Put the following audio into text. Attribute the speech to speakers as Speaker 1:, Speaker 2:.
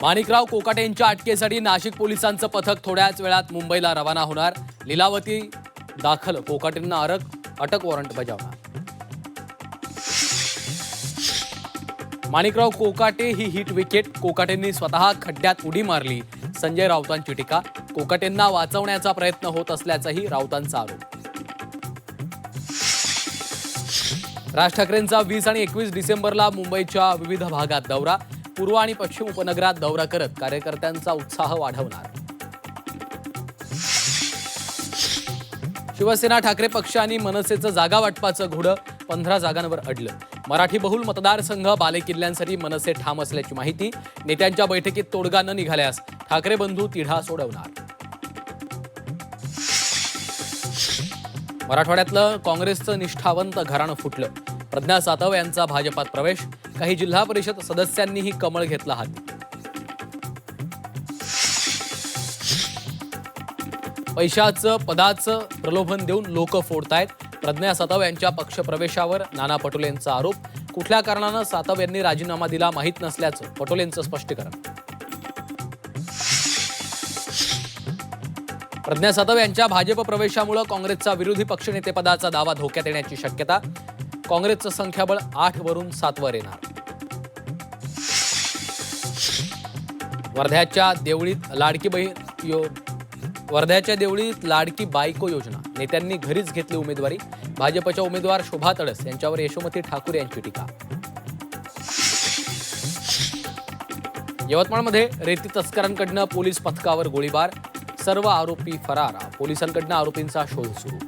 Speaker 1: माणिकराव कोकाटेंच्या अटकेसाठी नाशिक पोलिसांचं पथक थोड्याच वेळात मुंबईला रवाना होणार। लीलावती दाखल कोकाटेंना अटक वॉरंट बजावणार। माणिकराव कोकाटे ही हिट विकेट, कोकाटेंनी स्वतः खड्ड्यात उडी मारली, संजय राऊतांची टीका। कोकाटेंना वाचवण्याचा प्रयत्न होत असल्याचाही राऊतांचा आरोप। राज ठाकरेंचा 20 आणि 21 डिसेंबरला मुंबईच्या विविध भागात दौरा, पूर्व आणि पश्चिम उपनगरात दौरा करत कार्यकर्त्यांचा उत्साह वाढवणार। शिवसेना ठाकरे पक्ष आणि मनसेचं जागा वाटपाचं घोडं 15 जागांवर अडलं। मराठी बहुल मतदारसंघ बालेकिल्ल्यांसाठी मनसे ठाम असल्याची माहिती। नेत्यांच्या बैठकीत तोडगा न निघाल्यास ठाकरे बंधू तिढा सोडवणार। मराठवाड्यातलं काँग्रेसचं निष्ठावंत घराणं फुटलं, प्रज्ञा सातव यांचा भाजपात प्रवेश, काही जिल्हा परिषद सदस्यांनीही कमळ घेतला हाती। पैशाचं पदाचं प्रलोभन देऊन लोक फोडतायत, प्रज्ञा सातव यांच्या पक्षप्रवेशावर नाना पटोलेंचा आरोप। कुठल्या कारणानं सातव यांनी राजीनामा दिला माहीत नसल्याचं पटोलेंचं स्पष्टीकरण। प्रज्ञा सातव यांच्या भाजप प्रवेशामुळे काँग्रेसचा विरोधी पक्षनेतेपदाचा दावा धोक्यात येण्याची शक्यता, काँग्रेसचं संख्याबळ 8 वरून 7 वर येणार। वर्ध्याच्या देवळीत लाडकी बायको योजना, नेत्यांनी घरीच घेतली उमेदवारी, भाजपच्या उमेदवार शोभा तडस यांच्यावर यशोमती ठाकूर यांची टीका। यवतमाळमध्ये रेती तस्करांकडनं पोलीस पथकावर गोळीबार, सर्व आरोपी फरार, पोलिसांकडनं आरोपींचा शोध सुरू।